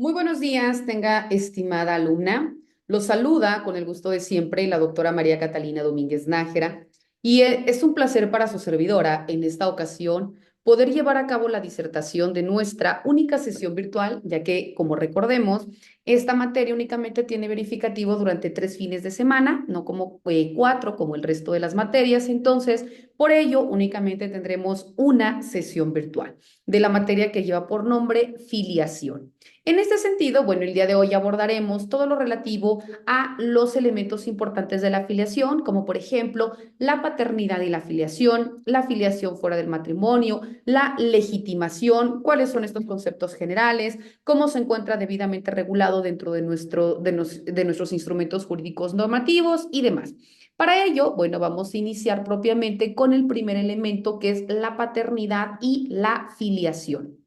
Muy buenos días, tenga estimada alumna. Los saluda con el gusto de siempre la doctora María Catalina Domínguez Nájera y es un placer para su servidora en esta ocasión poder llevar a cabo la disertación de nuestra única sesión virtual, ya que, como recordemos, esta materia únicamente tiene verificativo durante 3 fines de semana, no como 4, como el resto de las materias. Entonces, por ello, únicamente tendremos una sesión virtual de la materia que lleva por nombre filiación. En este sentido, bueno, el día de hoy abordaremos todo lo relativo a los elementos importantes de la filiación, como por ejemplo la paternidad y la filiación fuera del matrimonio, la legitimación, cuáles son estos conceptos generales, cómo se encuentra debidamente regulado dentro de nuestros instrumentos jurídicos normativos y demás. Para ello, bueno, vamos a iniciar propiamente con el primer elemento que es la paternidad y la filiación.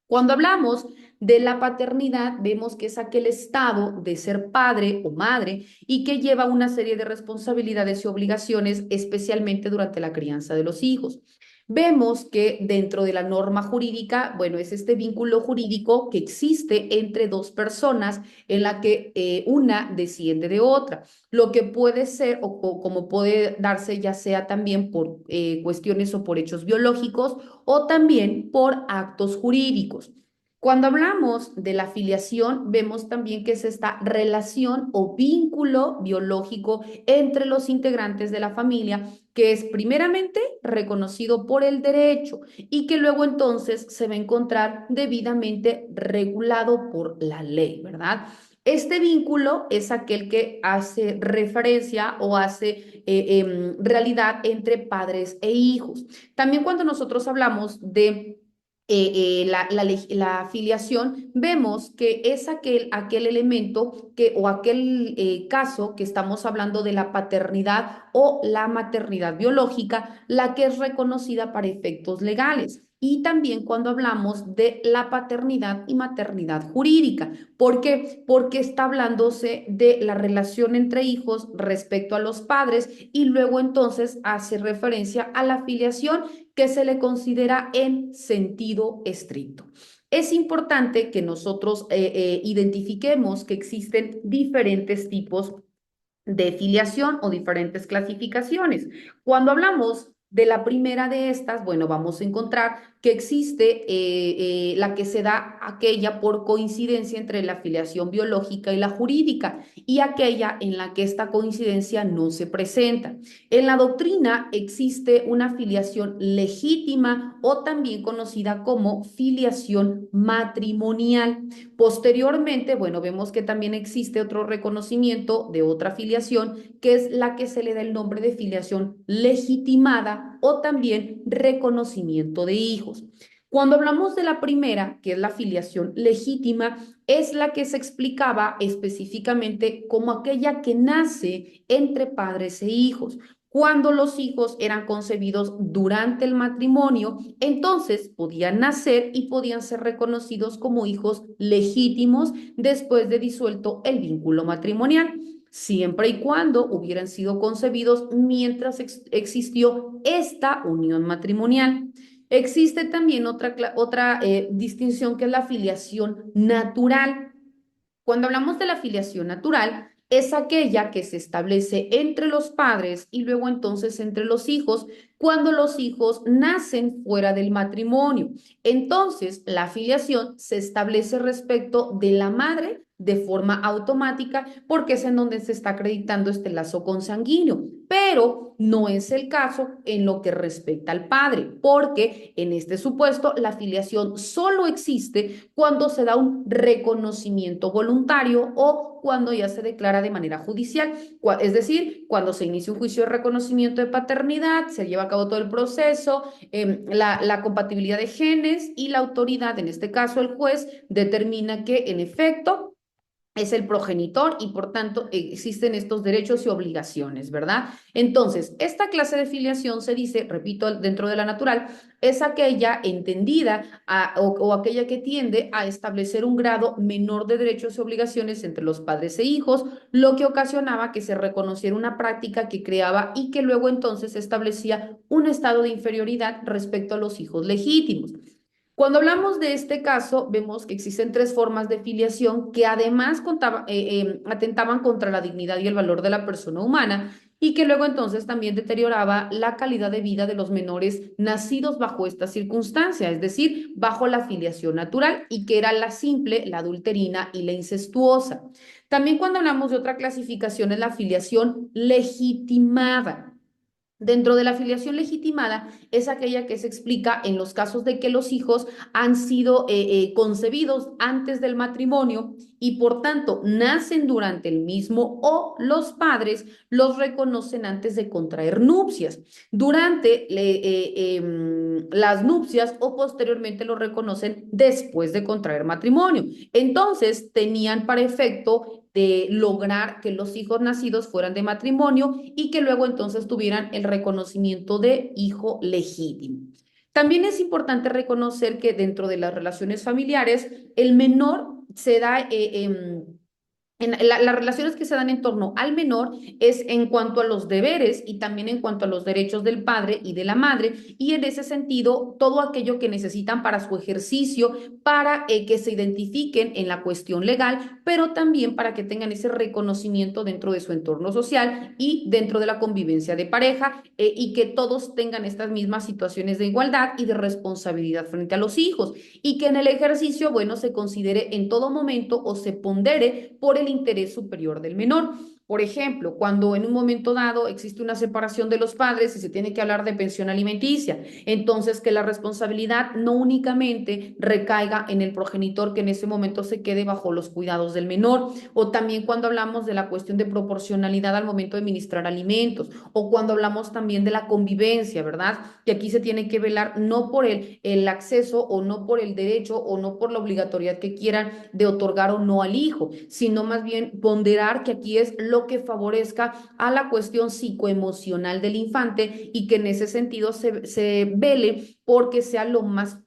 Cuando hablamos de la paternidad, vemos que es aquel estado de ser padre o madre y que lleva una serie de responsabilidades y obligaciones, especialmente durante la crianza de los hijos. Vemos que dentro de la norma jurídica, bueno, es este vínculo jurídico que existe entre dos personas en la que una desciende de otra, lo que puede ser o como puede darse ya sea también por cuestiones o por hechos biológicos o también por actos jurídicos. Cuando hablamos de la filiación, vemos también que es esta relación o vínculo biológico entre los integrantes de la familia, que es primeramente reconocido por el derecho y que luego entonces se va a encontrar debidamente regulado por la ley, ¿verdad? Este vínculo es aquel que hace referencia o hace realidad entre padres e hijos. También cuando nosotros hablamos de la afiliación, vemos que es aquel elemento o aquel caso que estamos hablando de la paternidad o la maternidad biológica, la que es reconocida para efectos legales. Y también cuando hablamos de la paternidad y maternidad jurídica. ¿Por qué? Porque está hablándose de la relación entre hijos respecto a los padres y luego entonces hace referencia a la filiación que se le considera en sentido estricto. Es importante que nosotros identifiquemos que existen diferentes tipos de filiación o diferentes clasificaciones. Cuando hablamos de la primera de estas, bueno, vamos a encontrar que existe la que se da aquella por coincidencia entre la filiación biológica y la jurídica y aquella en la que esta coincidencia no se presenta. En la doctrina existe una filiación legítima o también conocida como filiación matrimonial. Posteriormente, bueno, vemos que también existe otro reconocimiento de otra filiación, que es la que se le da el nombre de filiación legitimada o también reconocimiento de hijos. Cuando hablamos de la primera, que es la filiación legítima, es la que se explicaba específicamente como aquella que nace entre padres e hijos. Cuando los hijos eran concebidos durante el matrimonio, entonces podían nacer y podían ser reconocidos como hijos legítimos después de disuelto el vínculo matrimonial, siempre y cuando hubieran sido concebidos mientras existió esta unión matrimonial. Existe también otra distinción que es la filiación natural. Cuando hablamos de la filiación natural, es aquella que se establece entre los padres y luego entonces entre los hijos cuando los hijos nacen fuera del matrimonio. Entonces, la filiación se establece respecto de la madre de forma automática porque es en donde se está acreditando este lazo consanguíneo, pero no es el caso en lo que respecta al padre, porque en este supuesto la filiación solo existe cuando se da un reconocimiento voluntario o cuando ya se declara de manera judicial, es decir, cuando se inicia un juicio de reconocimiento de paternidad, se lleva a cabo todo el proceso, la compatibilidad de genes y la autoridad, en este caso el juez, determina que en efecto es el progenitor y por tanto existen estos derechos y obligaciones, ¿verdad? Entonces, esta clase de filiación se dice, repito, dentro de la natural, es aquella entendida o aquella que tiende a establecer un grado menor de derechos y obligaciones entre los padres e hijos, lo que ocasionaba que se reconociera una práctica que creaba y que luego entonces establecía un estado de inferioridad respecto a los hijos legítimos. Cuando hablamos de este caso, vemos que existen tres formas de filiación que además atentaban contra la dignidad y el valor de la persona humana y que luego entonces también deterioraba la calidad de vida de los menores nacidos bajo esta circunstancia, es decir, bajo la filiación natural y que era la simple, la adulterina y la incestuosa. También cuando hablamos de otra clasificación es la filiación legitimada. Dentro de la filiación legitimada es aquella que se explica en los casos de que los hijos han sido concebidos antes del matrimonio y por tanto nacen durante el mismo o los padres los reconocen antes de contraer nupcias, durante las nupcias o posteriormente los reconocen después de contraer matrimonio. Entonces tenían para efecto de lograr que los hijos nacidos fueran de matrimonio y que luego entonces tuvieran el reconocimiento de hijo legítimo. También es importante reconocer que dentro de las relaciones familiares, el menor se da las relaciones que se dan en torno al menor es en cuanto a los deberes y también en cuanto a los derechos del padre y de la madre, y en ese sentido, todo aquello que necesitan para su ejercicio, para que se identifiquen en la cuestión legal, pero también para que tengan ese reconocimiento dentro de su entorno social y dentro de la convivencia de pareja, y que todos tengan estas mismas situaciones de igualdad y de responsabilidad frente a los hijos, y que en el ejercicio, bueno, se considere en todo momento o se pondere por el interés superior del menor. Por ejemplo, cuando en un momento dado existe una separación de los padres y se tiene que hablar de pensión alimenticia, entonces que la responsabilidad no únicamente recaiga en el progenitor que en ese momento se quede bajo los cuidados del menor, o también cuando hablamos de la cuestión de proporcionalidad al momento de administrar alimentos, o cuando hablamos también de la convivencia, ¿verdad? Que aquí se tiene que velar no por el acceso o no por el derecho o no por la obligatoriedad que quieran de otorgar o no al hijo, sino más bien ponderar que aquí es lo que favorezca a la cuestión psicoemocional del infante y que en ese sentido se vele porque sea lo más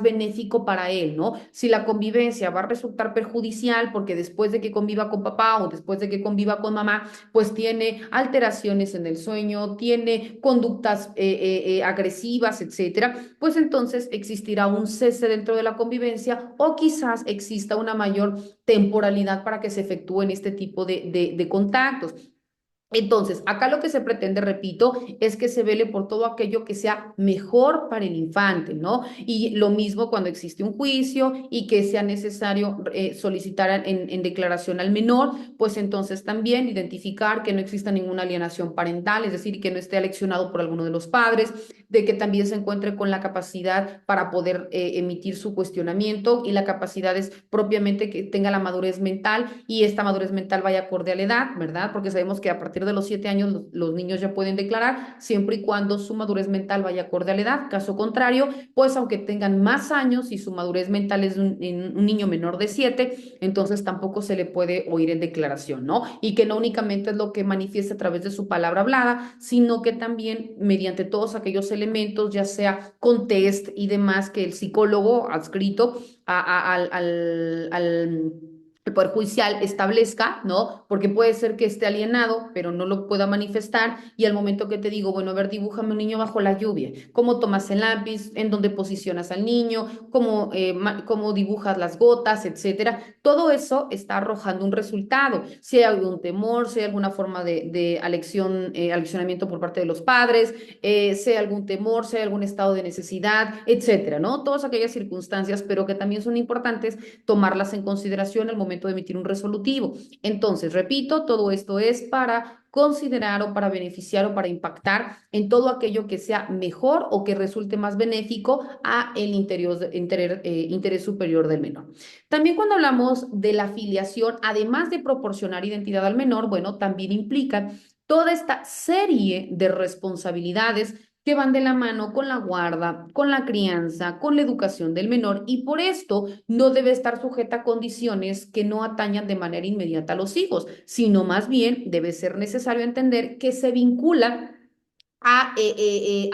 benéfico para él, ¿no? Si la convivencia va a resultar perjudicial porque después de que conviva con papá o después de que conviva con mamá, pues tiene alteraciones en el sueño, tiene conductas agresivas, etcétera, pues entonces existirá un cese dentro de la convivencia o quizás exista una mayor temporalidad para que se efectúen este tipo de contactos. Entonces, acá lo que se pretende, repito, es que se vele por todo aquello que sea mejor para el infante, ¿no? Y lo mismo cuando existe un juicio y que sea necesario solicitar en declaración al menor, pues entonces también identificar que no exista ninguna alienación parental, es decir, que no esté aleccionado por alguno de los padres, de que también se encuentre con la capacidad para poder emitir su cuestionamiento y la capacidad es propiamente que tenga la madurez mental y esta madurez mental vaya acorde a la edad, ¿verdad? Porque sabemos que a partir de los 7 años los niños ya pueden declarar siempre y cuando su madurez mental vaya acorde a la edad. Caso contrario, pues aunque tengan más años y su madurez mental es un niño menor de 7, entonces tampoco se le puede oír en declaración, ¿no? Y que no únicamente es lo que manifiesta a través de su palabra hablada, sino que también mediante todos aquellos elementos, ya sea con test y demás, que el psicólogo adscrito al el Poder Judicial establezca, ¿no? Porque puede ser que esté alienado, pero no lo pueda manifestar y al momento que te digo, bueno, a ver, dibújame un niño bajo la lluvia, cómo tomas el lápiz, en dónde posicionas al niño, cómo dibujas las gotas, etcétera. Todo eso está arrojando un resultado. Si hay algún temor, si hay alguna forma de aleccionamiento por parte de los padres, si hay algún temor, si hay algún estado de necesidad, etcétera, ¿no? Todas aquellas circunstancias, pero que también son importantes tomarlas en consideración al momento de emitir un resolutivo. Entonces, repito, todo esto es para considerar o para beneficiar o para impactar en todo aquello que sea mejor o que resulte más benéfico a el interés superior del menor. También cuando hablamos de la filiación, además de proporcionar identidad al menor, bueno, también implica toda esta serie de responsabilidades que van de la mano con la guarda, con la crianza, con la educación del menor y por esto no debe estar sujeta a condiciones que no atañan de manera inmediata a los hijos, sino más bien debe ser necesario entender que se vincula a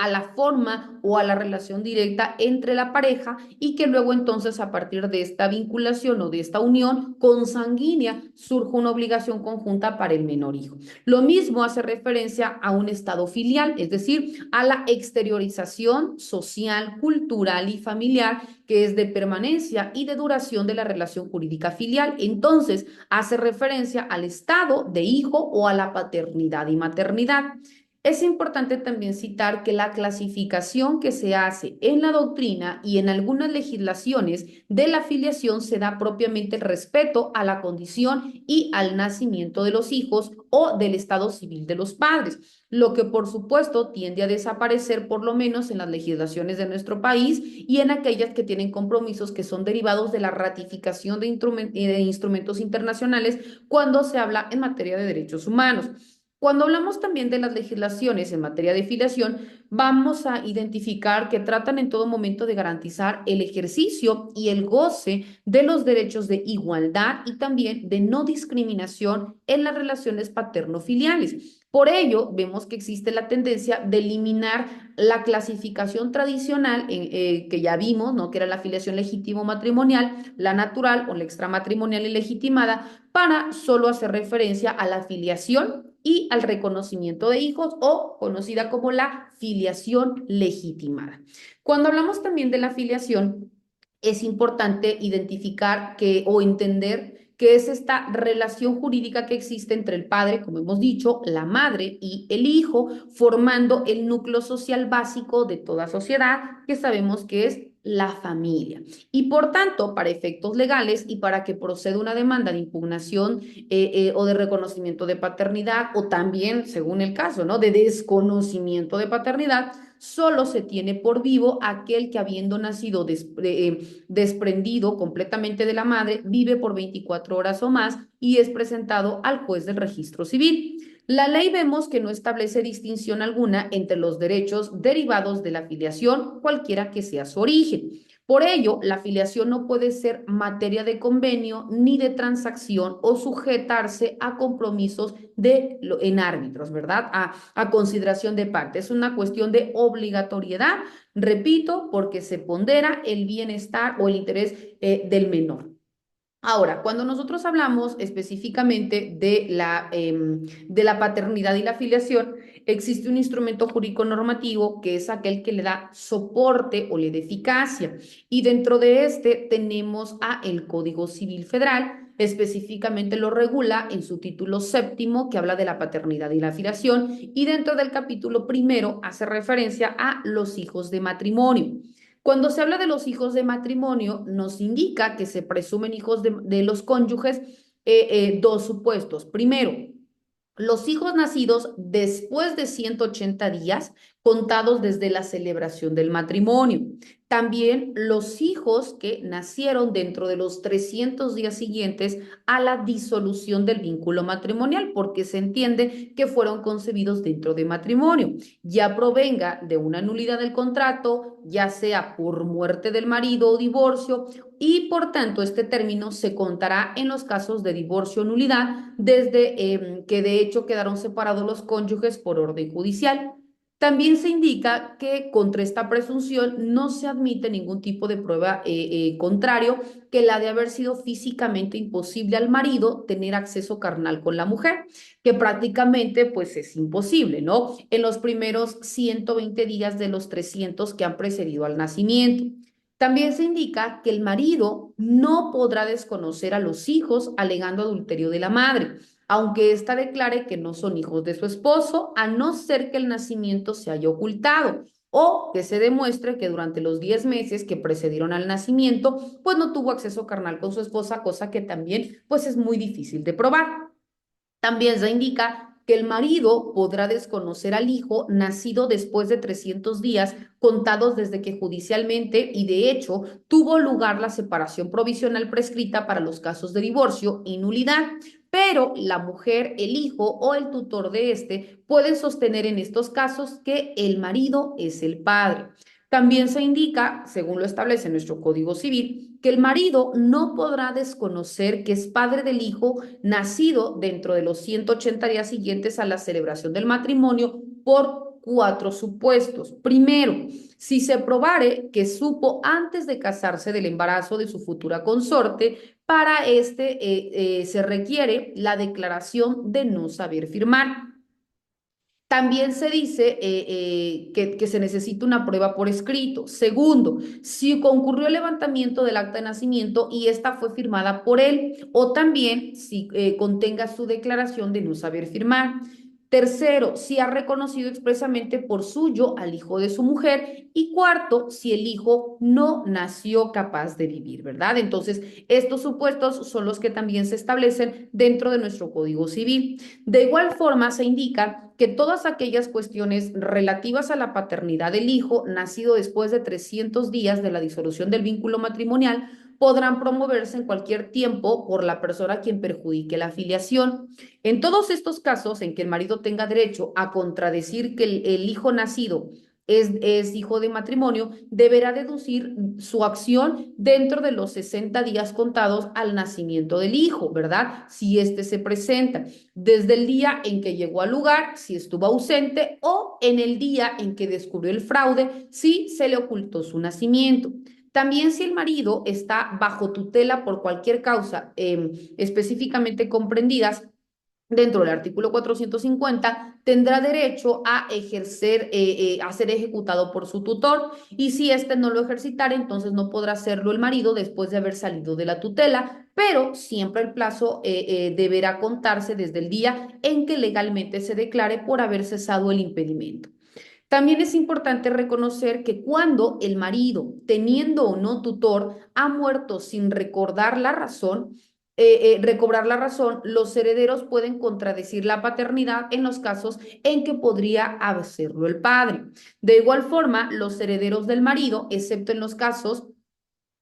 la forma o a la relación directa entre la pareja y que luego entonces a partir de esta vinculación o de esta unión consanguínea surge una obligación conjunta para el menor hijo. Lo mismo hace referencia a un estado filial, es decir, a la exteriorización social, cultural y familiar que es de permanencia y de duración de la relación jurídica filial. Entonces, hace referencia al estado de hijo o a la paternidad y maternidad. Es importante también citar que la clasificación que se hace en la doctrina y en algunas legislaciones de la filiación se da propiamente el respeto a la condición y al nacimiento de los hijos o del estado civil de los padres, lo que por supuesto tiende a desaparecer por lo menos en las legislaciones de nuestro país y en aquellas que tienen compromisos que son derivados de la ratificación de instrumentos internacionales cuando se habla en materia de derechos humanos. Cuando hablamos también de las legislaciones en materia de filiación, vamos a identificar que tratan en todo momento de garantizar el ejercicio y el goce de los derechos de igualdad y también de no discriminación en las relaciones paterno-filiales. Por ello, vemos que existe la tendencia de eliminar la clasificación tradicional que ya vimos, ¿no? Que era la filiación legítimo matrimonial, la natural o la extramatrimonial y legitimada, para solo hacer referencia a la filiación y al reconocimiento de hijos o conocida como la filiación legitimada. Cuando hablamos también de la filiación, es importante identificar que o entender que es esta relación jurídica que existe entre el padre, como hemos dicho, la madre y el hijo, formando el núcleo social básico de toda sociedad, que sabemos que es la familia. Y por tanto, para efectos legales y para que proceda una demanda de impugnación o de reconocimiento de paternidad o también, según el caso, ¿no? De desconocimiento de paternidad, solo se tiene por vivo aquel que habiendo nacido desprendido completamente de la madre, vive por 24 horas o más y es presentado al juez del registro civil. La ley vemos que no establece distinción alguna entre los derechos derivados de la filiación, cualquiera que sea su origen. Por ello, la filiación no puede ser materia de convenio ni de transacción o sujetarse a compromisos en árbitros, ¿verdad? A consideración de parte. Es una cuestión de obligatoriedad, repito, porque se pondera el bienestar o el interés del menor. Ahora, cuando nosotros hablamos específicamente de la paternidad y la filiación, existe un instrumento jurídico normativo que es aquel que le da soporte o le da eficacia. Y dentro de este tenemos a el Código Civil Federal, específicamente lo regula en su título séptimo, que habla de la paternidad y la filiación, y dentro del capítulo primero hace referencia a los hijos de matrimonio. Cuando se habla de los hijos de matrimonio, nos indica que se presumen hijos de los cónyuges dos supuestos. Primero, los hijos nacidos después de 180 días contados desde la celebración del matrimonio. También los hijos que nacieron dentro de los 300 días siguientes a la disolución del vínculo matrimonial, porque se entiende que fueron concebidos dentro de matrimonio, ya provenga de una nulidad del contrato, ya sea por muerte del marido o divorcio, y por tanto este término se contará en los casos de divorcio o nulidad desde que de hecho quedaron separados los cónyuges por orden judicial. También se indica que contra esta presunción no se admite ningún tipo de prueba contrario que la de haber sido físicamente imposible al marido tener acceso carnal con la mujer, que prácticamente pues es imposible, ¿no? En los primeros 120 días de los 300 que han precedido al nacimiento. También se indica que el marido no podrá desconocer a los hijos alegando adulterio de la madre, aunque ésta declare que no son hijos de su esposo, a no ser que el nacimiento se haya ocultado o que se demuestre que durante los 10 meses que precedieron al nacimiento, pues no tuvo acceso carnal con su esposa, cosa que también pues es muy difícil de probar. También se indica que el marido podrá desconocer al hijo nacido después de 300 días contados desde que judicialmente y de hecho tuvo lugar la separación provisional prescrita para los casos de divorcio y nulidad, pero la mujer, el hijo o el tutor de este pueden sostener en estos casos que el marido es el padre. También se indica, según lo establece nuestro Código Civil, que el marido no podrá desconocer que es padre del hijo nacido dentro de los 180 días siguientes a la celebración del matrimonio por 4 supuestos. Primero, si se probare que supo antes de casarse del embarazo de su futura consorte, para se requiere la declaración de no saber firmar. También se dice que se necesita una prueba por escrito. Segundo, si concurrió el levantamiento del acta de nacimiento y esta fue firmada por él, o también si contenga su declaración de no saber firmar. Tercero, si ha reconocido expresamente por suyo al hijo de su mujer. Y cuarto, si el hijo no nació capaz de vivir, ¿verdad? Entonces, estos supuestos son los que también se establecen dentro de nuestro Código Civil. De igual forma, se indica que todas aquellas cuestiones relativas a la paternidad del hijo nacido después de 300 días de la disolución del vínculo matrimonial podrán promoverse en cualquier tiempo por la persona a quien perjudique la filiación. En todos estos casos en que el marido tenga derecho a contradecir que el hijo nacido es hijo de matrimonio, deberá deducir su acción dentro de los 60 días contados al nacimiento del hijo, ¿verdad? Si éste se presenta desde el día en que llegó al lugar, si estuvo ausente, o en el día en que descubrió el fraude, si se le ocultó su nacimiento. También si el marido está bajo tutela por cualquier causa específicamente comprendidas dentro del artículo 450, tendrá derecho a ejercer, a ser ejecutado por su tutor, y si éste no lo ejercitara, entonces no podrá hacerlo el marido después de haber salido de la tutela, pero siempre el plazo deberá contarse desde el día en que legalmente se declare por haber cesado el impedimento. También es importante reconocer que cuando el marido, teniendo o no tutor, ha muerto sin recordar la razón, recobrar la razón, los herederos pueden contradecir la paternidad en los casos en que podría hacerlo el padre. De igual forma, los herederos del marido, excepto en los casos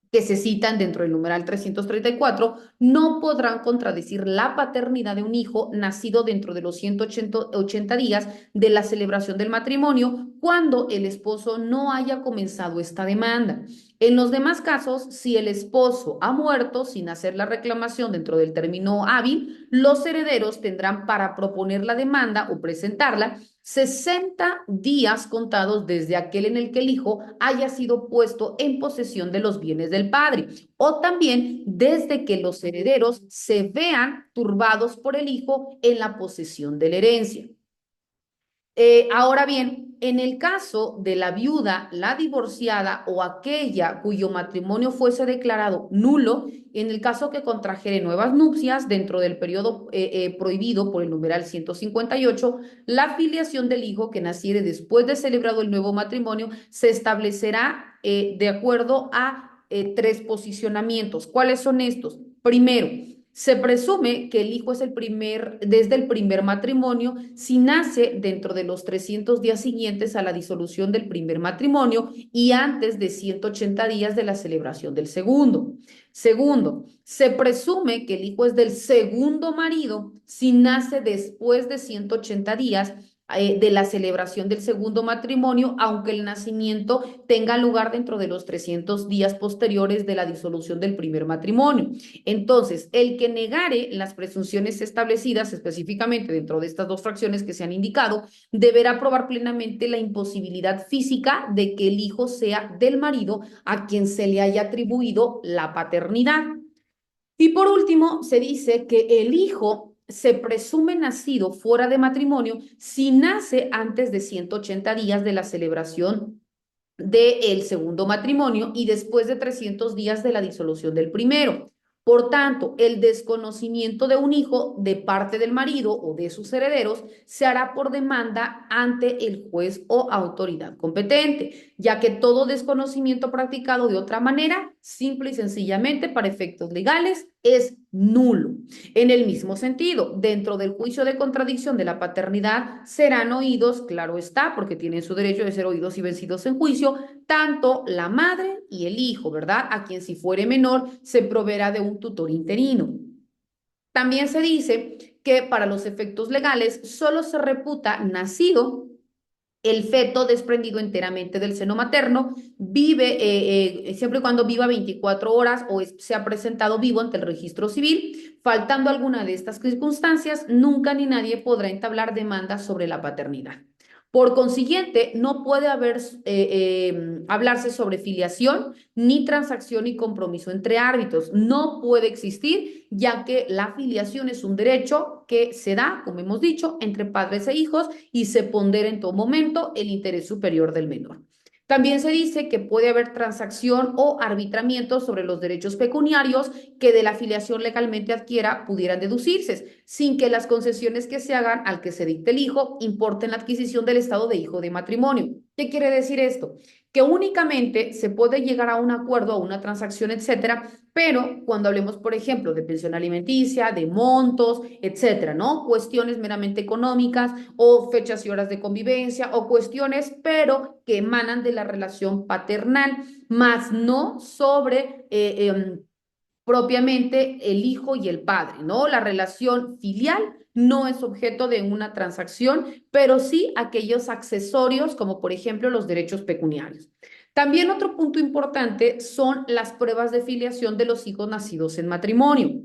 que se citan dentro del numeral 334, no podrán contradecir la paternidad de un hijo nacido dentro de los 180 días de la celebración del matrimonio cuando el esposo no haya comenzado esta demanda. En los demás casos, si el esposo ha muerto sin hacer la reclamación dentro del término hábil, los herederos tendrán para proponer la demanda o presentarla 60 días contados desde aquel en el que el hijo haya sido puesto en posesión de los bienes del padre, o también desde que los herederos se vean turbados por el hijo en la posesión de la herencia. Ahora bien, en el caso de la viuda, la divorciada o aquella cuyo matrimonio fuese declarado nulo, en el caso que contrajere nuevas nupcias dentro del periodo prohibido por el numeral 158, la filiación del hijo que naciere después de celebrado el nuevo matrimonio se establecerá de acuerdo a 3 posicionamientos. ¿Cuáles son estos? Primero, se presume que el hijo es desde el primer matrimonio si nace dentro de los 300 días siguientes a la disolución del primer matrimonio y antes de 180 días de la celebración del segundo. Segundo, se presume que el hijo es del segundo marido si nace después de 180 días de la celebración del segundo matrimonio, aunque el nacimiento tenga lugar dentro de los 300 días posteriores de la disolución del primer matrimonio. Entonces, el que negare las presunciones establecidas específicamente dentro de estas 2 fracciones que se han indicado, deberá probar plenamente la imposibilidad física de que el hijo sea del marido a quien se le haya atribuido la paternidad. Y por último, se dice que el hijo se presume nacido fuera de matrimonio si nace antes de 180 días de la celebración del segundo matrimonio y después de 300 días de la disolución del primero. Por tanto, el desconocimiento de un hijo de parte del marido o de sus herederos se hará por demanda ante el juez o autoridad competente, ya que todo desconocimiento practicado de otra manera, simple y sencillamente para efectos legales, es nulo. En el mismo sentido, dentro del juicio de contradicción de la paternidad serán oídos, claro está, porque tienen su derecho de ser oídos y vencidos en juicio, tanto la madre y el hijo, ¿verdad? A quien si fuere menor se proveerá de un tutor interino. También se dice que para los efectos legales solo se reputa nacido el feto desprendido enteramente del seno materno, vive siempre y cuando viva 24 horas o se ha presentado vivo ante el registro civil. Faltando alguna de estas circunstancias, nunca ni nadie podrá entablar demanda sobre la paternidad. Por consiguiente, no puede hablarse sobre filiación ni transacción y compromiso entre árbitros. No puede existir, ya que la filiación es un derecho que se da, como hemos dicho, entre padres e hijos y se pondera en todo momento el interés superior del menor. También se dice que puede haber transacción o arbitramiento sobre los derechos pecuniarios que de la afiliación legalmente adquiera pudieran deducirse, sin que las concesiones que se hagan al que se dicte el hijo importen la adquisición del estado de hijo de matrimonio. ¿Qué quiere decir esto? Que únicamente se puede llegar a un acuerdo, a una transacción, etcétera, pero cuando hablemos, por ejemplo, de pensión alimenticia, de montos, etcétera, ¿no? Cuestiones meramente económicas o fechas y horas de convivencia o cuestiones, pero que emanan de la relación paternal, más no sobre propiamente el hijo y el padre, ¿no? La relación filial no es objeto de una transacción, pero sí aquellos accesorios, como por ejemplo los derechos pecuniarios. También otro punto importante son las pruebas de filiación de los hijos nacidos en matrimonio.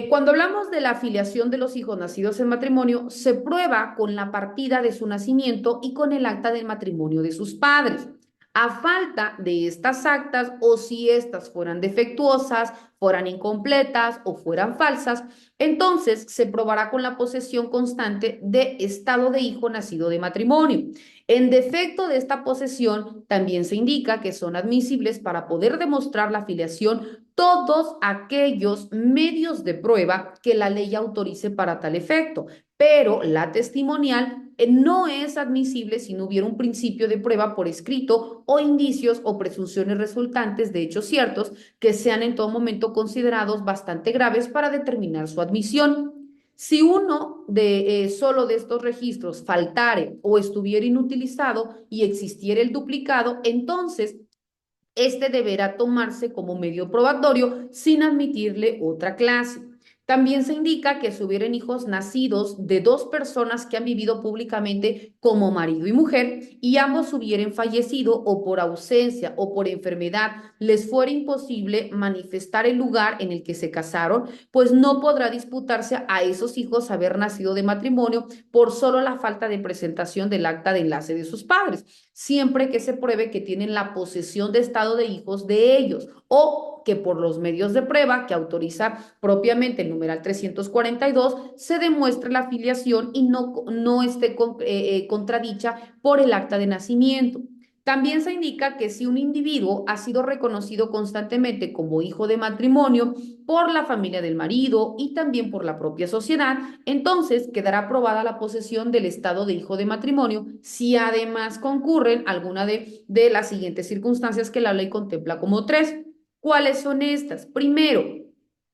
Cuando hablamos de la filiación de los hijos nacidos en matrimonio, se prueba con la partida de su nacimiento y con el acta del matrimonio de sus padres. A falta de estas actas o si estas fueran defectuosas, fueran incompletas o fueran falsas, entonces se probará con la posesión constante de estado de hijo nacido de matrimonio. En defecto de esta posesión, también se indica que son admisibles para poder demostrar la filiación todos aquellos medios de prueba que la ley autorice para tal efecto, pero la testimonial no es admisible si no hubiera un principio de prueba por escrito o indicios o presunciones resultantes de hechos ciertos que sean en todo momento considerados bastante graves para determinar su admisión. Si uno de solo de estos registros faltare o estuviera inutilizado y existiera el duplicado, entonces este deberá tomarse como medio probatorio sin admitirle otra clase. También se indica que si hubieran hijos nacidos de dos personas que han vivido públicamente como marido y mujer y ambos hubieran fallecido o por ausencia o por enfermedad les fuera imposible manifestar el lugar en el que se casaron, pues no podrá disputarse a esos hijos haber nacido de matrimonio por solo la falta de presentación del acta de enlace de sus padres, siempre que se pruebe que tienen la posesión de estado de hijos de ellos o que por los medios de prueba que autoriza propiamente el numeral 342 se demuestre la filiación y no esté contradicha por el acta de nacimiento. También se indica que si un individuo ha sido reconocido constantemente como hijo de matrimonio por la familia del marido y también por la propia sociedad, entonces quedará aprobada la posesión del estado de hijo de matrimonio si además concurren alguna de las siguientes circunstancias que la ley contempla como tres. ¿Cuáles son estas? Primero,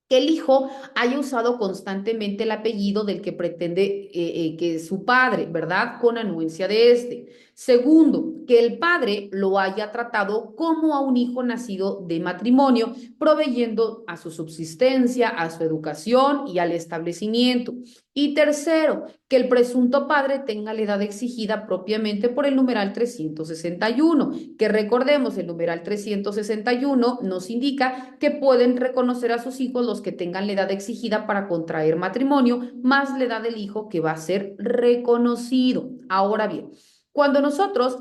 que el hijo haya usado constantemente el apellido del que pretende que es su padre, ¿verdad? Con anuencia de este. Segundo, que el padre lo haya tratado como a un hijo nacido de matrimonio, proveyendo a su subsistencia, a su educación y al establecimiento. Y tercero, que el presunto padre tenga la edad exigida propiamente por el numeral 361, que recordemos, el numeral 361 nos indica que pueden reconocer a sus hijos los que tengan la edad exigida para contraer matrimonio, más la edad del hijo que va a ser reconocido. Ahora bien, cuando nosotros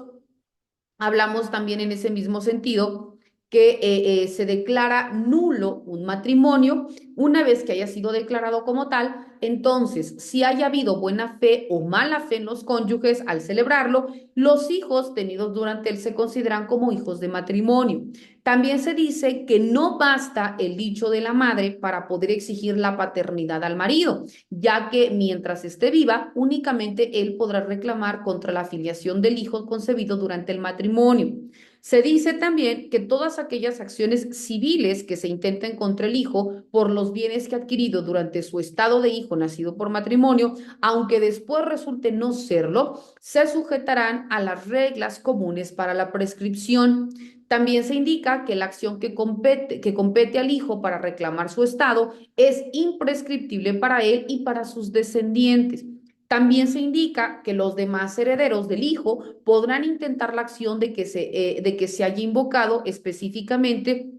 hablamos también en ese mismo sentido que se declara nulo un matrimonio una vez que haya sido declarado como tal. Entonces, si haya habido buena fe o mala fe en los cónyuges al celebrarlo, los hijos tenidos durante él se consideran como hijos de matrimonio. También se dice que no basta el dicho de la madre para poder exigir la paternidad al marido, ya que mientras esté viva, únicamente él podrá reclamar contra la filiación del hijo concebido durante el matrimonio. Se dice también que todas aquellas acciones civiles que se intenten contra el hijo por los bienes que ha adquirido durante su estado de hijo nacido por matrimonio, aunque después resulte no serlo, se sujetarán a las reglas comunes para la prescripción. También se indica que la acción que compete al hijo para reclamar su estado es imprescriptible para él y para sus descendientes. También se indica que los demás herederos del hijo podrán intentar la acción de que se haya invocado específicamente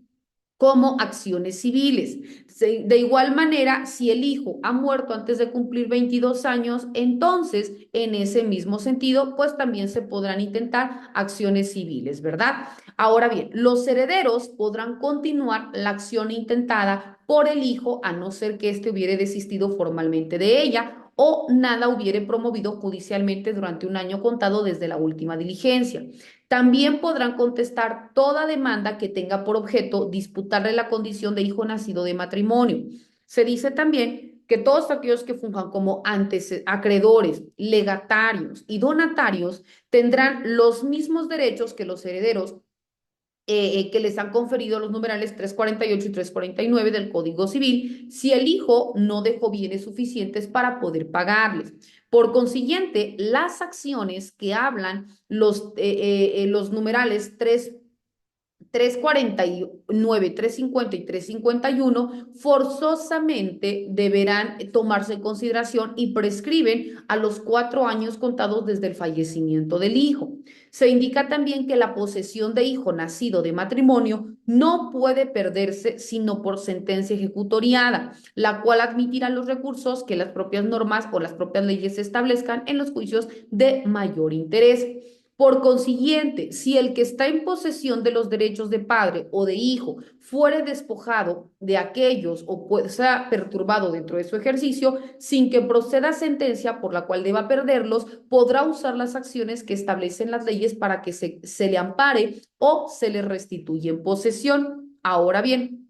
como acciones civiles. De igual manera, si el hijo ha muerto antes de cumplir 22 años, entonces, en ese mismo sentido, pues también se podrán intentar acciones civiles, ¿verdad? Ahora bien, los herederos podrán continuar la acción intentada por el hijo a no ser que éste hubiere desistido formalmente de ella o nada hubiere promovido judicialmente durante un año contado desde la última diligencia. También podrán contestar toda demanda que tenga por objeto disputarle la condición de hijo nacido de matrimonio. Se dice también que todos aquellos que funjan como acreedores, legatarios y donatarios tendrán los mismos derechos que los herederos que les han conferido los numerales 348 y 349 del Código Civil si el hijo no dejó bienes suficientes para poder pagarles. Por consiguiente, las acciones que hablan los numerales 349, 350 y 351 forzosamente deberán tomarse en consideración y prescriben a los 4 años contados desde el fallecimiento del hijo. Se indica también que la posesión de hijo nacido de matrimonio no puede perderse sino por sentencia ejecutoriada, la cual admitirá los recursos que las propias normas o las propias leyes establezcan en los juicios de mayor interés. Por consiguiente, si el que está en posesión de los derechos de padre o de hijo fuere despojado de aquellos o sea perturbado dentro de su ejercicio, sin que proceda sentencia por la cual deba perderlos, podrá usar las acciones que establecen las leyes para que se le ampare o se le restituya en posesión. Ahora bien,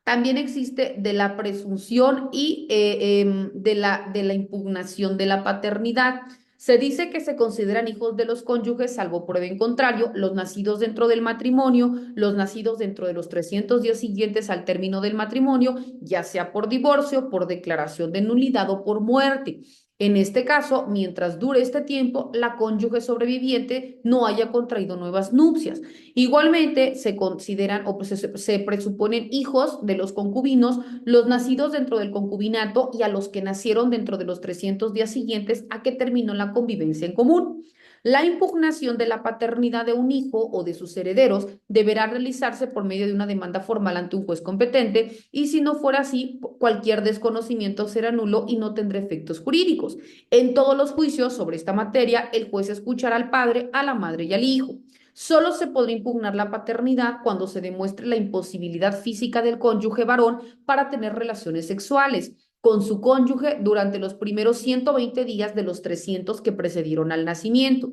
también existe de la presunción y de la impugnación de la paternidad. Se dice que se consideran hijos de los cónyuges, salvo prueba en contrario, los nacidos dentro del matrimonio, los nacidos dentro de los 300 días siguientes al término del matrimonio, ya sea por divorcio, por declaración de nulidad o por muerte. En este caso, mientras dure este tiempo, la cónyuge sobreviviente no haya contraído nuevas nupcias. Igualmente, se consideran o se presuponen hijos de los concubinos, los nacidos dentro del concubinato y a los que nacieron dentro de los 300 días siguientes a que terminó la convivencia en común. La impugnación de la paternidad de un hijo o de sus herederos deberá realizarse por medio de una demanda formal ante un juez competente y si no fuera así, cualquier desconocimiento será nulo y no tendrá efectos jurídicos. En todos los juicios sobre esta materia, el juez escuchará al padre, a la madre y al hijo. Solo se podrá impugnar la paternidad cuando se demuestre la imposibilidad física del cónyuge varón para tener relaciones sexuales con su cónyuge durante los primeros 120 días de los 300 que precedieron al nacimiento.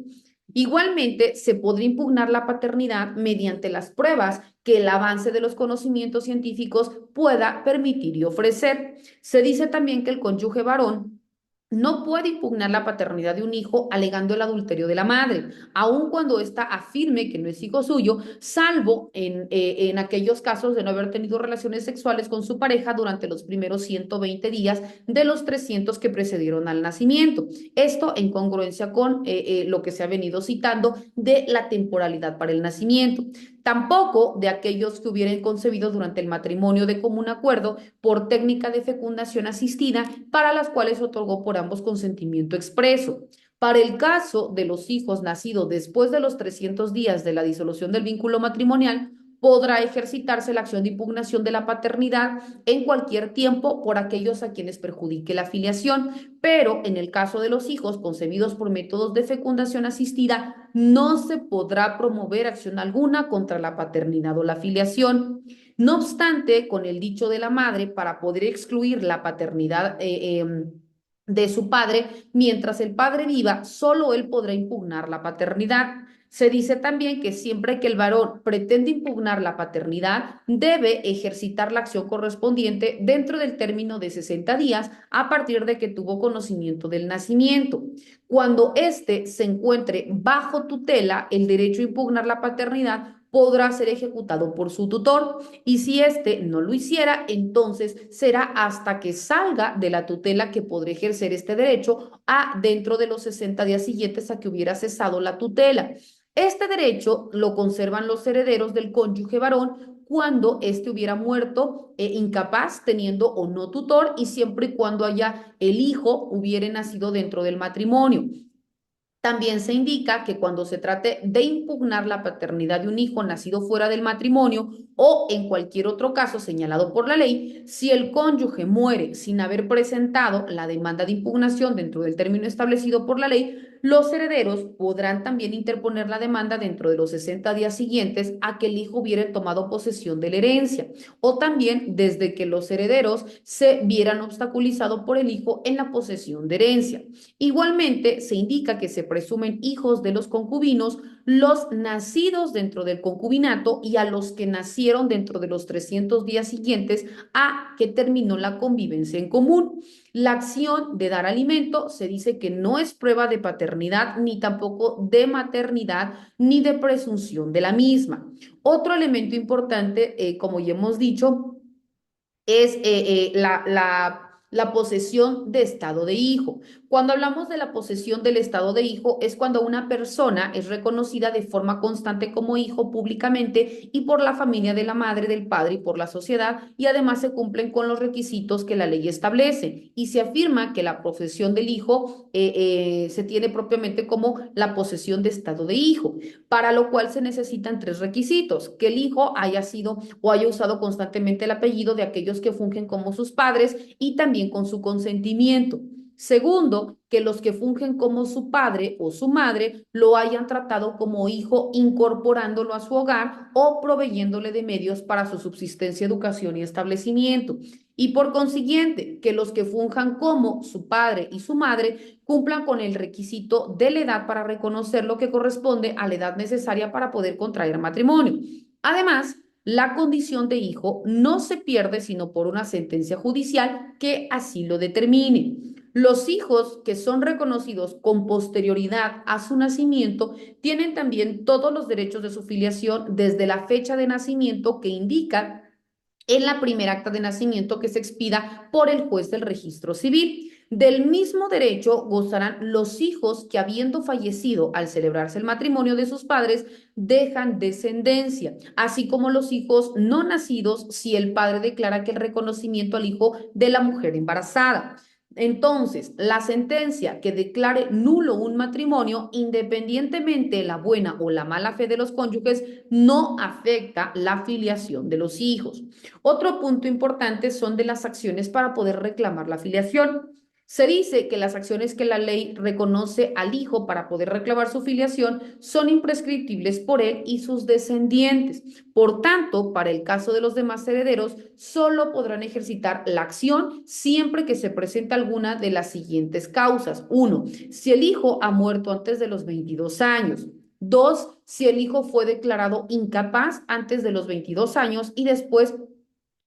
Igualmente, se podrá impugnar la paternidad mediante las pruebas que el avance de los conocimientos científicos pueda permitir y ofrecer. Se dice también que el cónyuge varón no puede impugnar la paternidad de un hijo alegando el adulterio de la madre, aun cuando ésta afirme que no es hijo suyo, salvo en aquellos casos de no haber tenido relaciones sexuales con su pareja durante los primeros 120 días de los 300 que precedieron al nacimiento. Esto en congruencia con lo que se ha venido citando de la temporalidad para el nacimiento. Tampoco de aquellos que hubieran concebido durante el matrimonio de común acuerdo por técnica de fecundación asistida, para las cuales otorgó por ambos consentimiento expreso. Para el caso de los hijos nacidos después de los 300 días de la disolución del vínculo matrimonial, podrá ejercitarse la acción de impugnación de la paternidad en cualquier tiempo por aquellos a quienes perjudique la filiación, pero en el caso de los hijos concebidos por métodos de fecundación asistida, no se podrá promover acción alguna contra la paternidad o la filiación. No obstante, con el dicho de la madre, para poder excluir la paternidad de su padre, mientras el padre viva, solo él podrá impugnar la paternidad. Se dice también que siempre que el varón pretende impugnar la paternidad, debe ejercitar la acción correspondiente dentro del término de 60 días a partir de que tuvo conocimiento del nacimiento. Cuando éste se encuentre bajo tutela, el derecho a impugnar la paternidad podrá ser ejecutado por su tutor y si éste no lo hiciera, entonces será hasta que salga de la tutela que podrá ejercer este derecho a dentro de los 60 días siguientes a que hubiera cesado la tutela. Este derecho lo conservan los herederos del cónyuge varón cuando éste hubiera muerto incapaz, teniendo o no tutor, y siempre y cuando haya el hijo hubiera nacido dentro del matrimonio. También se indica que cuando se trate de impugnar la paternidad de un hijo nacido fuera del matrimonio o en cualquier otro caso señalado por la ley, si el cónyuge muere sin haber presentado la demanda de impugnación dentro del término establecido por la ley, los herederos podrán también interponer la demanda dentro de los 60 días siguientes a que el hijo hubiera tomado posesión de la herencia, o también desde que los herederos se vieran obstaculizados por el hijo en la posesión de herencia. Igualmente, se indica que se presumen hijos de los concubinos los nacidos dentro del concubinato y a los que nacieron dentro de los 300 días siguientes a que terminó la convivencia en común. La acción de dar alimento se dice que no es prueba de paternidad ni tampoco de maternidad ni de presunción de la misma. Otro elemento importante, como ya hemos dicho, es la posesión de estado de hijo. Cuando hablamos de la posesión del estado de hijo es cuando una persona es reconocida de forma constante como hijo públicamente y por la familia de la madre, del padre y por la sociedad, y además se cumplen con los requisitos que la ley establece y se afirma que la posesión del hijo se tiene propiamente como la posesión de estado de hijo, para lo cual se necesitan tres requisitos: que el hijo haya sido o haya usado constantemente el apellido de aquellos que fungen como sus padres y también con su consentimiento. Segundo, que los que fungen como su padre o su madre lo hayan tratado como hijo incorporándolo a su hogar o proveyéndole de medios para su subsistencia, educación y establecimiento. Y por consiguiente, que los que funjan como su padre y su madre cumplan con el requisito de la edad para reconocer lo que corresponde a la edad necesaria para poder contraer matrimonio. Además, la condición de hijo no se pierde sino por una sentencia judicial que así lo determine. Los hijos que son reconocidos con posterioridad a su nacimiento tienen también todos los derechos de su filiación desde la fecha de nacimiento que indica en la primera acta de nacimiento que se expida por el juez del registro civil. Del mismo derecho gozarán los hijos que, habiendo fallecido al celebrarse el matrimonio de sus padres, dejan descendencia, así como los hijos no nacidos si el padre declara que el reconocimiento al hijo de la mujer embarazada. Entonces, la sentencia que declare nulo un matrimonio, independientemente de la buena o la mala fe de los cónyuges, no afecta la filiación de los hijos. Otro punto importante son de las acciones para poder reclamar la filiación. Se dice que las acciones que la ley reconoce al hijo para poder reclamar su filiación son imprescriptibles por él y sus descendientes. Por tanto, para el caso de los demás herederos, solo podrán ejercitar la acción siempre que se presente alguna de las siguientes causas. Uno, si el hijo ha muerto antes de los 22 años. Dos, si el hijo fue declarado incapaz antes de los 22 años y después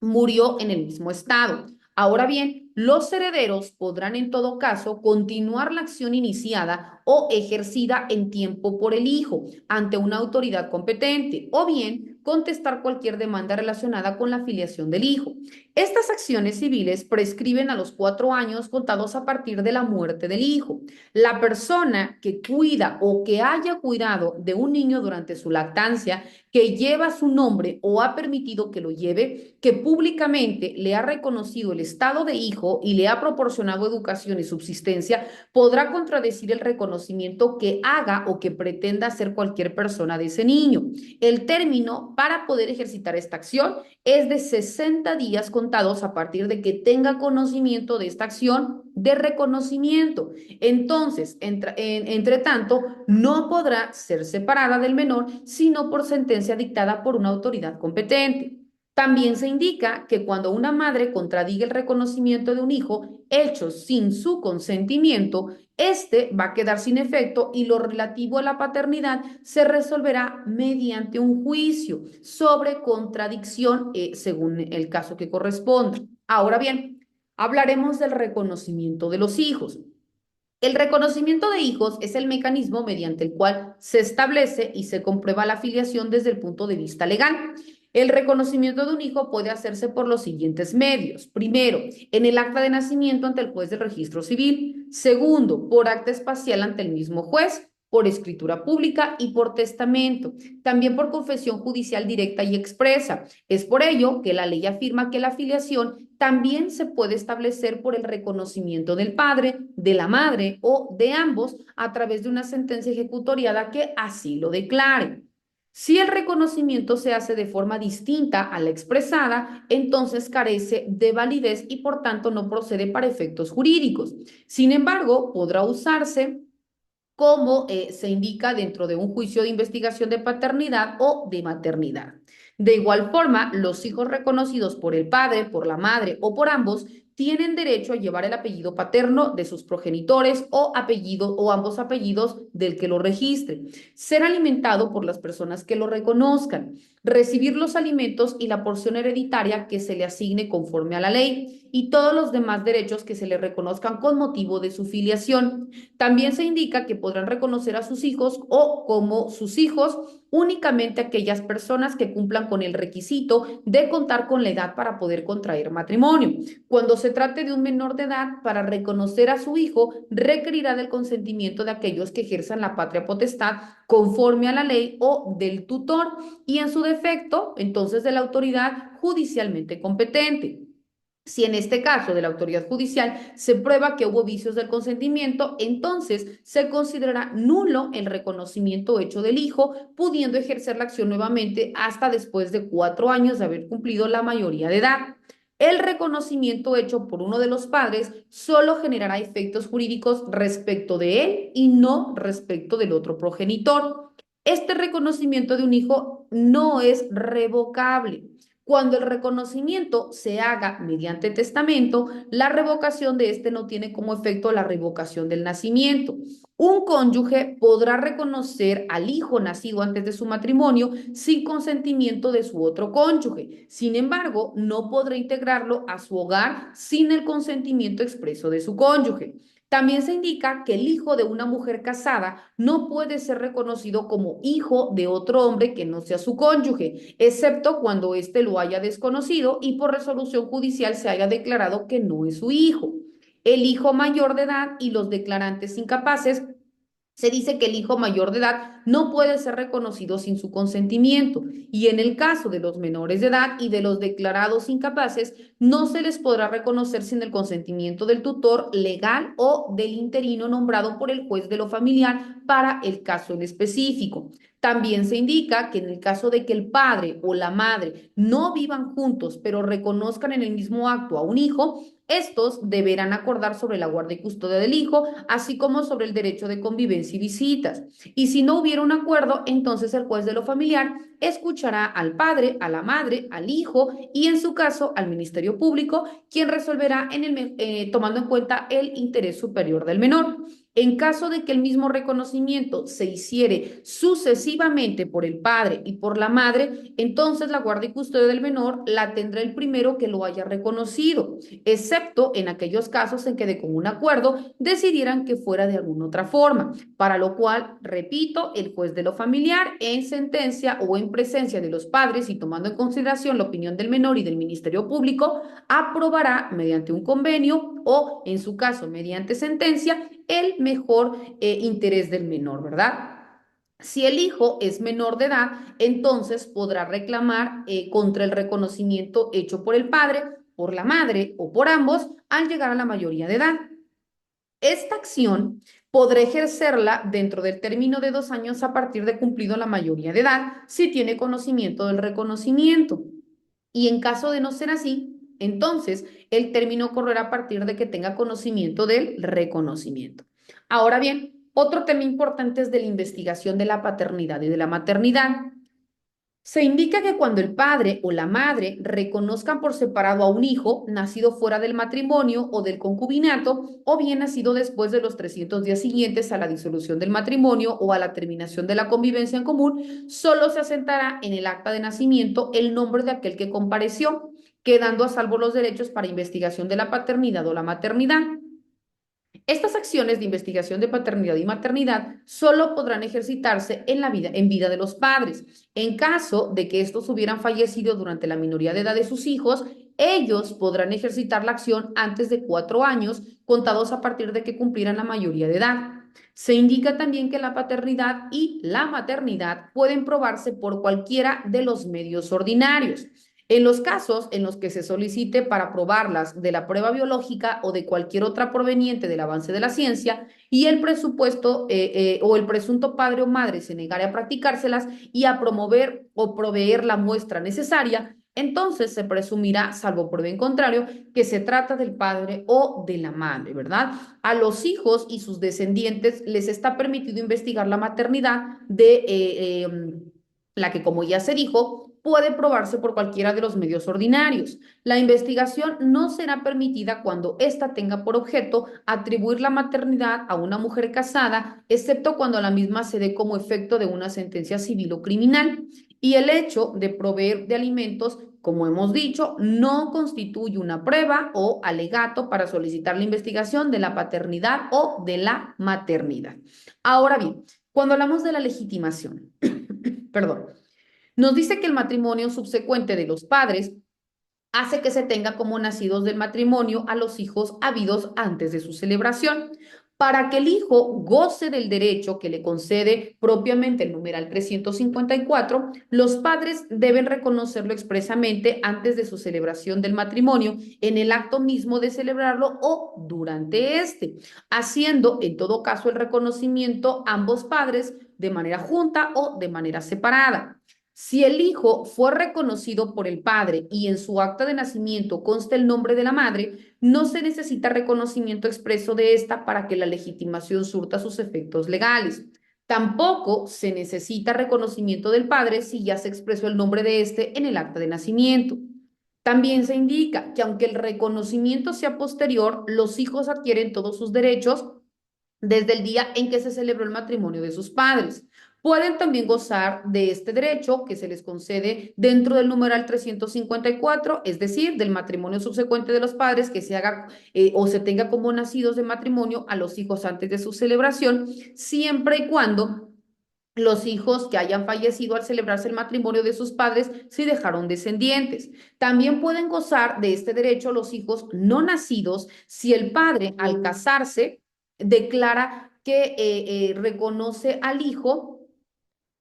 murió en el mismo estado. Ahora bien, los herederos podrán en todo caso continuar la acción iniciada o ejercida en tiempo por el hijo ante una autoridad competente o bien contestar cualquier demanda relacionada con la filiación del hijo. Estas acciones civiles prescriben a los 4 años contados a partir de la muerte del hijo. La persona que cuida o que haya cuidado de un niño durante su lactancia, que lleva su nombre o ha permitido que lo lleve, que públicamente le ha reconocido el estado de hijo y le ha proporcionado educación y subsistencia, podrá contradecir el reconocimiento que haga o que pretenda hacer cualquier persona de ese niño. El término para poder ejercitar esta acción es de 60 días contados a partir de que tenga conocimiento de esta acción de reconocimiento. Entonces, entre tanto, no podrá ser separada del menor sino por sentencia dictada por una autoridad competente. También se indica que cuando una madre contradiga el reconocimiento de un hijo hecho sin su consentimiento, este va a quedar sin efecto y lo relativo a la paternidad se resolverá mediante un juicio sobre contradicción según el caso que corresponda. Ahora bien, hablaremos del reconocimiento de los hijos. El reconocimiento de hijos es el mecanismo mediante el cual se establece y se comprueba la filiación desde el punto de vista legal. El reconocimiento de un hijo puede hacerse por los siguientes medios. Primero, en el acta de nacimiento ante el juez del registro civil. Segundo, por acta espacial ante el mismo juez. por escritura pública y por testamento, también por confesión judicial directa y expresa. Es por ello que la ley afirma que la filiación también se puede establecer por el reconocimiento del padre, de la madre o de ambos a través de una sentencia ejecutoriada que así lo declare. Si el reconocimiento se hace de forma distinta a la expresada, entonces carece de validez y por tanto no procede para efectos jurídicos. Sin embargo, podrá usarse como se indica dentro de un juicio de investigación de paternidad o de maternidad. De igual forma, los hijos reconocidos por el padre, por la madre o por ambos tienen derecho a llevar el apellido paterno de sus progenitores o apellido o ambos apellidos del que lo registre, ser alimentado por las personas que lo reconozcan, recibir los alimentos y la porción hereditaria que se le asigne conforme a la ley y todos los demás derechos que se le reconozcan con motivo de su filiación. También se indica que podrán reconocer a sus hijos o como sus hijos únicamente aquellas personas que cumplan con el requisito de contar con la edad para poder contraer matrimonio. Cuando se trate de un menor de edad, para reconocer a su hijo, requerirá del consentimiento de aquellos que ejerzan la patria potestad conforme a la ley o del tutor y en su defecto, entonces de la autoridad judicialmente competente. Si en este caso de la autoridad judicial se prueba que hubo vicios del consentimiento, entonces se considerará nulo el reconocimiento hecho del hijo, pudiendo ejercer la acción nuevamente hasta después de 4 años de haber cumplido la mayoría de edad. El reconocimiento hecho por uno de los padres solo generará efectos jurídicos respecto de él y no respecto del otro progenitor. Este reconocimiento de un hijo no es revocable. Cuando el reconocimiento se haga mediante testamento, la revocación de este no tiene como efecto la revocación del nacimiento. Un cónyuge podrá reconocer al hijo nacido antes de su matrimonio sin consentimiento de su otro cónyuge. Sin embargo, no podrá integrarlo a su hogar sin el consentimiento expreso de su cónyuge. También se indica que el hijo de una mujer casada no puede ser reconocido como hijo de otro hombre que no sea su cónyuge, excepto cuando éste lo haya desconocido y por resolución judicial se haya declarado que no es su hijo. El hijo mayor de edad y los declarantes incapaces, se dice que el hijo mayor de edad no puede ser reconocido sin su consentimiento y en el caso de los menores de edad y de los declarados incapaces, no se les podrá reconocer sin el consentimiento del tutor legal o del interino nombrado por el juez de lo familiar para el caso en específico. También se indica que en el caso de que el padre o la madre no vivan juntos, pero reconozcan en el mismo acto a un hijo, estos deberán acordar sobre la guardia y custodia del hijo, así como sobre el derecho de convivencia y visitas. Y si no hubiera un acuerdo, entonces el juez de lo familiar escuchará al padre, a la madre, al hijo y en su caso al Ministerio Público, quien resolverá tomando en cuenta el interés superior del menor. En caso de que el mismo reconocimiento se hiciere sucesivamente por el padre y por la madre, entonces la guardia y custodia del menor la tendrá el primero que lo haya reconocido, excepto en aquellos casos en que de común acuerdo decidieran que fuera de alguna otra forma, para lo cual, repito, el juez de lo familiar en sentencia o en presencia de los padres y tomando en consideración la opinión del menor y del Ministerio Público, aprobará mediante un convenio o, en su caso, mediante sentencia, el mejor interés del menor, ¿verdad? Si el hijo es menor de edad, entonces podrá reclamar contra el reconocimiento hecho por el padre, por la madre o por ambos al llegar a la mayoría de edad. Esta acción podrá ejercerla dentro del término de 2 años a partir de cumplido la mayoría de edad, si tiene conocimiento del reconocimiento. Y en caso de no ser así, entonces el término correrá a partir de que tenga conocimiento del reconocimiento. Ahora bien, otro tema importante es de la investigación de la paternidad y de la maternidad. Se indica que cuando el padre o la madre reconozcan por separado a un hijo nacido fuera del matrimonio o del concubinato, o bien nacido después de los 300 días siguientes a la disolución del matrimonio o a la terminación de la convivencia en común, solo se asentará en el acta de nacimiento el nombre de aquel que compareció, quedando a salvo los derechos para investigación de la paternidad o la maternidad. Estas acciones de investigación de paternidad y maternidad solo podrán ejercitarse en vida de los padres. En caso de que estos hubieran fallecido durante la minoría de edad de sus hijos, ellos podrán ejercitar la acción antes de 4 años, contados a partir de que cumplieran la mayoría de edad. Se indica también que la paternidad y la maternidad pueden probarse por cualquiera de los medios ordinarios. En los casos en los que se solicite para probarlas de la prueba biológica o de cualquier otra proveniente del avance de la ciencia y el presupuesto o el presunto padre o madre se negare a practicárselas y a promover o proveer la muestra necesaria, entonces se presumirá, salvo prueba en contrario, que se trata del padre o de la madre, ¿verdad? A los hijos y sus descendientes les está permitido investigar la maternidad de la que, como ya se dijo, puede probarse por cualquiera de los medios ordinarios. La investigación no será permitida cuando ésta tenga por objeto atribuir la maternidad a una mujer casada, excepto cuando la misma se dé como efecto de una sentencia civil o criminal. Y el hecho de proveer de alimentos, como hemos dicho, no constituye una prueba o alegato para solicitar la investigación de la paternidad o de la maternidad. Ahora bien, cuando hablamos de la legitimación, perdón, nos dice que el matrimonio subsecuente de los padres hace que se tenga como nacidos del matrimonio a los hijos habidos antes de su celebración. Para que el hijo goce del derecho que le concede propiamente el numeral 354, los padres deben reconocerlo expresamente antes de su celebración del matrimonio, en el acto mismo de celebrarlo o durante este, haciendo en todo caso el reconocimiento ambos padres de manera junta o de manera separada. Si el hijo fue reconocido por el padre y en su acta de nacimiento consta el nombre de la madre, no se necesita reconocimiento expreso de esta para que la legitimación surta sus efectos legales. Tampoco se necesita reconocimiento del padre si ya se expresó el nombre de este en el acta de nacimiento. También se indica que aunque el reconocimiento sea posterior, los hijos adquieren todos sus derechos desde el día en que se celebró el matrimonio de sus padres. Pueden también gozar de este derecho que se les concede dentro del numeral 354, es decir, del matrimonio subsecuente de los padres que se haga o se tenga como nacidos de matrimonio a los hijos antes de su celebración, siempre y cuando los hijos que hayan fallecido al celebrarse el matrimonio de sus padres si dejaron descendientes. También pueden gozar de este derecho los hijos no nacidos si el padre al casarse declara que reconoce al hijo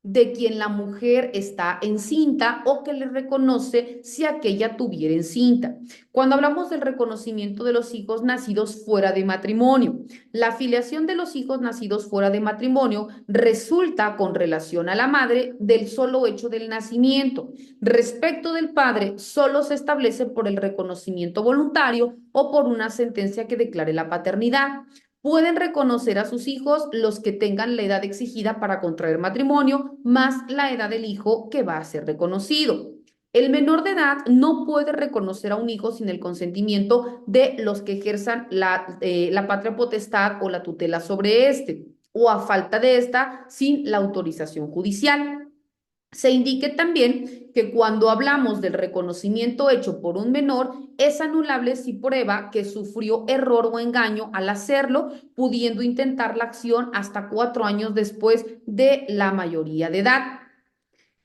de quien la mujer está encinta o que le reconoce si aquella tuviera encinta. Cuando hablamos del reconocimiento de los hijos nacidos fuera de matrimonio, la filiación de los hijos nacidos fuera de matrimonio resulta con relación a la madre del solo hecho del nacimiento. Respecto del padre, solo se establece por el reconocimiento voluntario o por una sentencia que declare la paternidad. Pueden reconocer a sus hijos los que tengan la edad exigida para contraer matrimonio, más la edad del hijo que va a ser reconocido. El menor de edad no puede reconocer a un hijo sin el consentimiento de los que ejerzan la patria potestad o la tutela sobre este, o a falta de esta, sin la autorización judicial. Se indique también que cuando hablamos del reconocimiento hecho por un menor, es anulable si prueba que sufrió error o engaño al hacerlo, pudiendo intentar la acción hasta 4 años después de la mayoría de edad.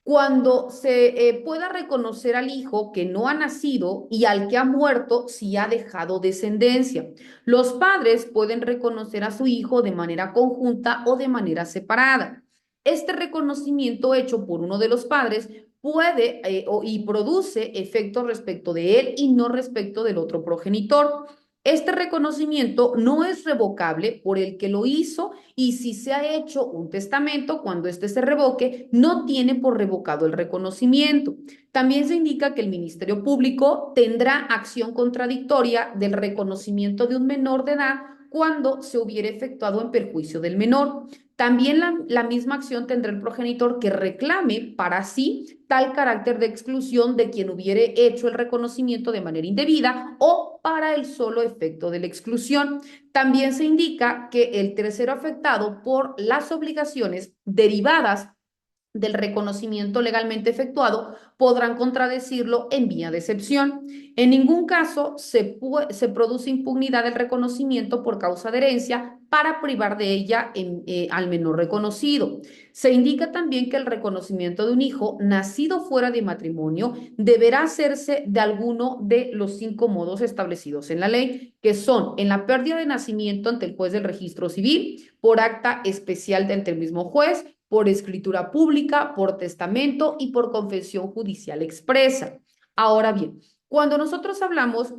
Cuando se pueda reconocer al hijo que no ha nacido y al que ha muerto si ha dejado descendencia. Los padres pueden reconocer a su hijo de manera conjunta o de manera separada. Este reconocimiento hecho por uno de los padres puede y produce efectos respecto de él y no respecto del otro progenitor. Este reconocimiento no es revocable por el que lo hizo y si se ha hecho un testamento, cuando éste se revoque, no tiene por revocado el reconocimiento. También se indica que el Ministerio Público tendrá acción contradictoria del reconocimiento de un menor de edad cuando se hubiera efectuado en perjuicio del menor. También la misma acción tendrá el progenitor que reclame para sí tal carácter de exclusión de quien hubiere hecho el reconocimiento de manera indebida o para el solo efecto de la exclusión. También se indica que el tercero afectado por las obligaciones derivadas del reconocimiento legalmente efectuado, podrán contradecirlo en vía de excepción. En ningún caso se produce impugnidad del reconocimiento por causa de herencia para privar de ella al menor reconocido. Se indica también que el reconocimiento de un hijo nacido fuera de matrimonio deberá hacerse de alguno de los 5 modos establecidos en la ley, que son en la pérdida de nacimiento ante el juez del registro civil, por acta especial ante el mismo juez, por escritura pública, por testamento y por confesión judicial expresa. Ahora bien, cuando nosotros hablamos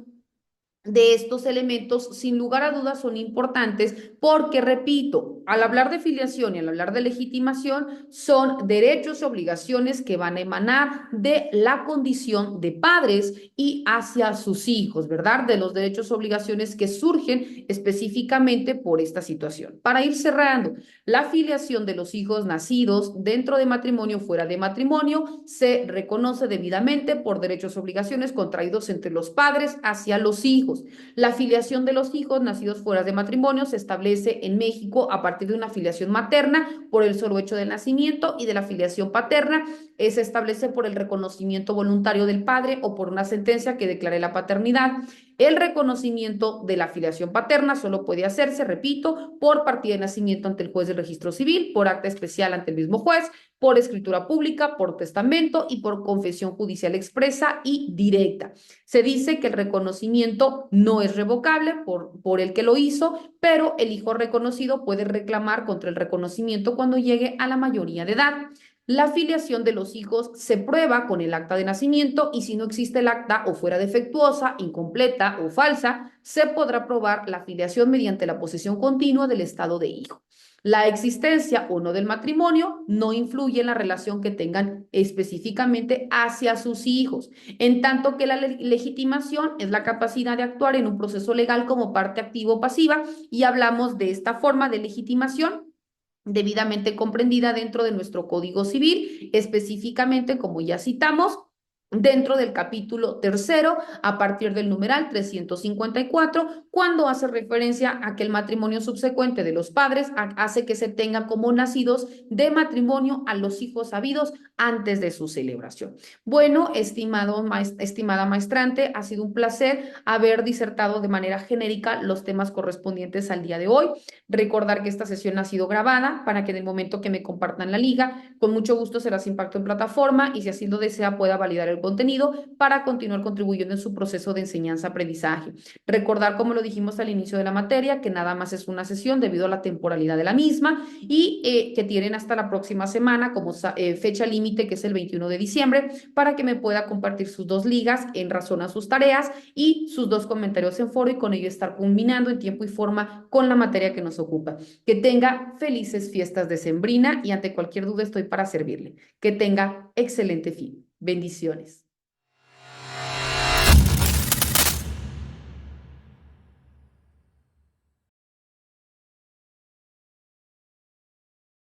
de estos elementos, sin lugar a dudas, son importantes porque, repito, al hablar de filiación y al hablar de legitimación, son derechos y obligaciones que van a emanar de la condición de padres y hacia sus hijos, ¿verdad? De los derechos y obligaciones que surgen específicamente por esta situación. Para ir cerrando, la filiación de los hijos nacidos dentro de matrimonio o fuera de matrimonio se reconoce debidamente por derechos y obligaciones contraídos entre los padres hacia los hijos. La filiación de los hijos nacidos fuera de matrimonio se establece en México a partir de una filiación materna por el solo hecho del nacimiento, y de la filiación paterna se establece por el reconocimiento voluntario del padre o por una sentencia que declare la paternidad. El reconocimiento de la filiación paterna solo puede hacerse, repito, por partida de nacimiento ante el juez del registro civil, por acta especial ante el mismo juez, por escritura pública, por testamento y por confesión judicial expresa y directa. Se dice que el reconocimiento no es revocable por el que lo hizo, pero el hijo reconocido puede reclamar contra el reconocimiento cuando llegue a la mayoría de edad. La filiación de los hijos se prueba con el acta de nacimiento, y si no existe el acta o fuera defectuosa, incompleta o falsa, se podrá probar la filiación mediante la posesión continua del estado de hijo. La existencia o no del matrimonio no influye en la relación que tengan específicamente hacia sus hijos, en tanto que la legitimación es la capacidad de actuar en un proceso legal como parte activa o pasiva, y hablamos de esta forma de legitimación debidamente comprendida dentro de nuestro Código Civil, específicamente, como ya citamos, dentro del capítulo tercero, a partir del numeral 354, cuando hace referencia a que el matrimonio subsecuente de los padres hace que se tenga como nacidos de matrimonio a los hijos habidos antes de su celebración. Bueno, estimada maestrante, ha sido un placer haber disertado de manera genérica los temas correspondientes al día de hoy. Recordar que esta sesión ha sido grabada para que en el momento que me compartan la liga, con mucho gusto se las impacto en plataforma, y si así lo desea pueda validar el contenido para continuar contribuyendo en su proceso de enseñanza-aprendizaje. Recordar, como lo dijimos al inicio de la materia, que nada más es una sesión debido a la temporalidad de la misma, y que tienen hasta la próxima semana como fecha límite, que es el 21 de diciembre, para que me pueda compartir sus 2 ligas en razón a sus tareas y sus 2 comentarios en foro, y con ello estar culminando en tiempo y forma con la materia que nos ocupa. Que tenga felices fiestas de Sembrina, y ante cualquier duda estoy para servirle. Que tenga excelente fin. Bendiciones.